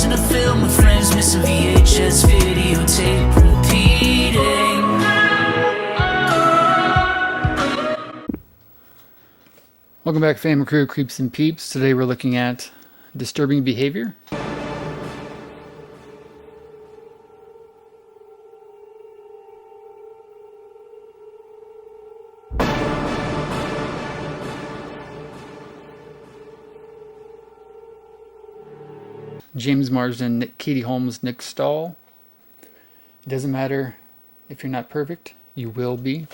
watching a film with friends, missing VHS videotape repeating. Welcome back, fam and crew, creeps and peeps. Today we're looking at disturbing behavior. James Marsden, Katie Holmes, Nick Stahl. It doesn't matter if you're not perfect, you will be.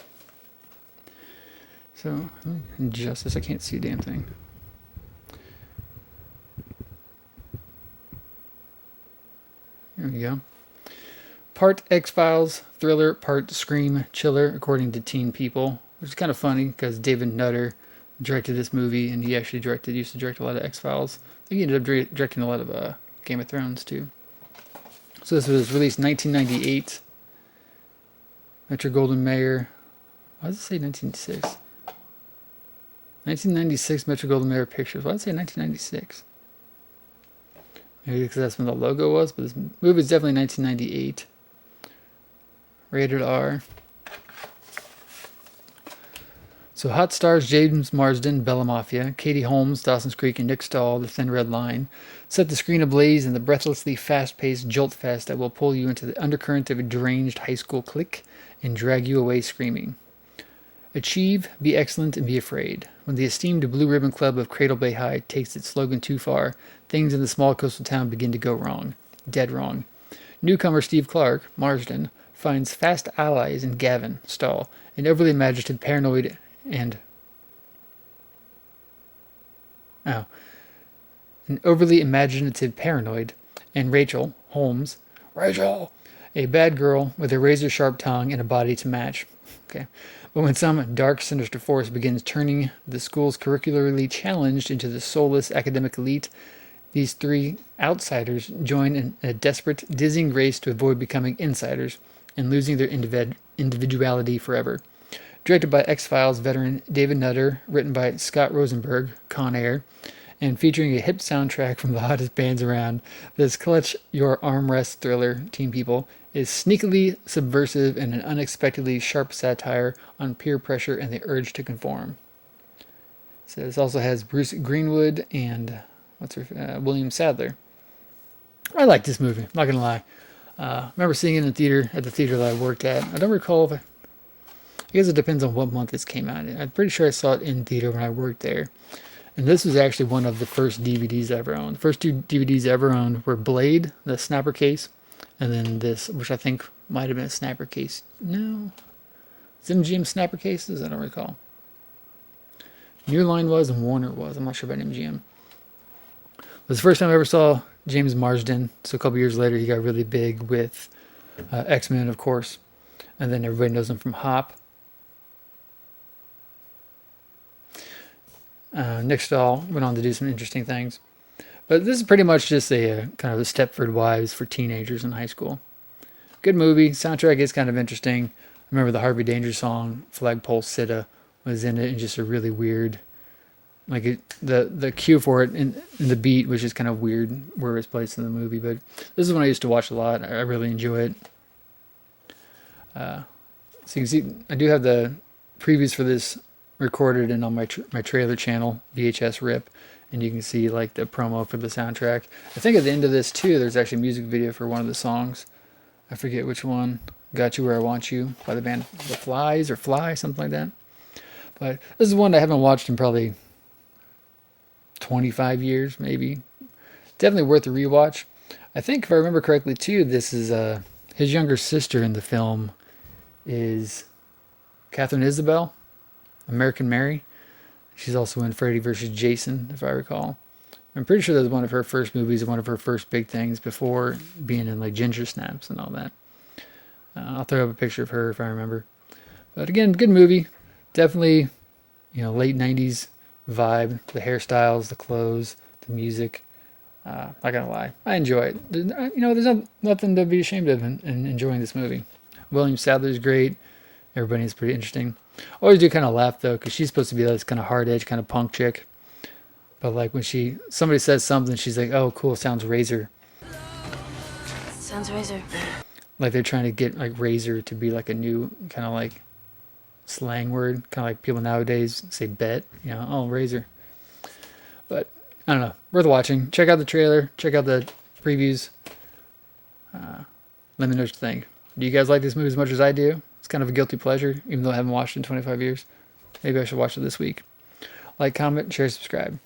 So, injustice, I can't see a damn thing. There we go. Part X-Files thriller, part Scream chiller, according to Teen People, which is kind of funny because David Nutter directed this movie, and he actually used to direct a lot of X-Files. I think he ended up directing a lot of Game of Thrones too. So this was released 1998. Metro Goldwyn Mayer. Why does it say 1996? 1996 Metro Goldwyn Mayer Pictures. Why does it say 1996? Maybe because that's when the logo was, but this movie is definitely 1998. Rated R. So hot stars James Marsden, Bella Mafia, Katie Holmes, Dawson's Creek, and Nick Stahl, The Thin Red Line, set the screen ablaze in the breathlessly fast-paced jolt fest that will pull you into the undercurrent of a deranged high school clique and drag you away screaming. Achieve, be excellent, and be afraid. When the esteemed Blue Ribbon Club of Cradle Bay High takes its slogan too far, things in the small coastal town begin to go wrong. Dead wrong. Newcomer Steve Clark, Marsden, finds fast allies in Gavin, Stahl, an overly imaginative paranoid an overly imaginative paranoid, and Rachel, Holmes, a bad girl with a razor-sharp tongue and a body to match. Okay. But when some dark, sinister force begins turning the school's curricularly challenged into the soulless academic elite, these three outsiders join in a desperate, dizzying race to avoid becoming insiders and losing their individuality forever. Directed by X-Files veteran David Nutter, written by Scott Rosenberg, Con Air, and featuring a hip soundtrack from the hottest bands around, this clutch your armrest thriller, Teen People, is sneakily subversive and an unexpectedly sharp satire on peer pressure and the urge to conform. So this also has Bruce Greenwood and William Sadler. I like this movie, not gonna lie. I remember seeing it in at the theater that I worked at. I don't recall if I guess it depends on what month this came out. I'm pretty sure I saw it in theater when I worked there. And this was actually one of the first DVDs I ever owned. The first two DVDs I ever owned were Blade, the snapper case, and then this, which I think might have been a snapper case. No. It's MGM snapper cases? I don't recall. New Line was and Warner was. I'm not sure about MGM. It was the first time I ever saw James Marsden. So a couple years later, he got really big with X-Men, of course. And then everybody knows him from Hop. Nick Stahl went on to do some interesting things. But this is pretty much just a kind of the Stepford Wives for teenagers in high school. Good movie. Soundtrack is kind of interesting. I remember the Harvey Danger song, Flagpole Sitta, was in it, and just a really weird, the cue for it and the beat was just kind of weird where it was placed in the movie. But this is one I used to watch a lot. I really enjoy it. So you can see, I do have the previews for this recorded and on my trailer channel, VHS Rip, and you can see like the promo for the soundtrack. I think at the end of this too, there's actually a music video for one of the songs. I forget which one. Got You Where I Want You by the band The Flies or Fly, something like that. But this is one I haven't watched in probably 25 years, maybe. Definitely worth a rewatch. I think if I remember correctly too, this is his younger sister in the film is Catherine Isabel, American Mary. She's also in Freddy vs. Jason, if I recall. I'm pretty sure that was one of her first movies, one of her first big things before being in like Ginger Snaps and all that. I'll throw up a picture of her if I remember. But again, good movie. Definitely, late 90s vibe. The hairstyles, the clothes, the music. Not gonna lie, I enjoy it. There's nothing to be ashamed of in enjoying this movie. William Sadler's great. Everybody is pretty interesting. Always do kind of laugh though, because she's supposed to be this kind of hard edge, kind of punk chick. But like when somebody says something, she's like, "Oh, cool, sounds razor." Sounds razor. Like they're trying to get like razor to be like a new kind of like slang word, kind of like people nowadays say bet, oh, razor. But I don't know, worth watching. Check out the trailer, check out the previews. Let me know what you think. Do you guys like this movie as much as I do? It's kind of a guilty pleasure, even though I haven't watched it in 25 years. Maybe I should watch it this week. Like, comment, share, subscribe.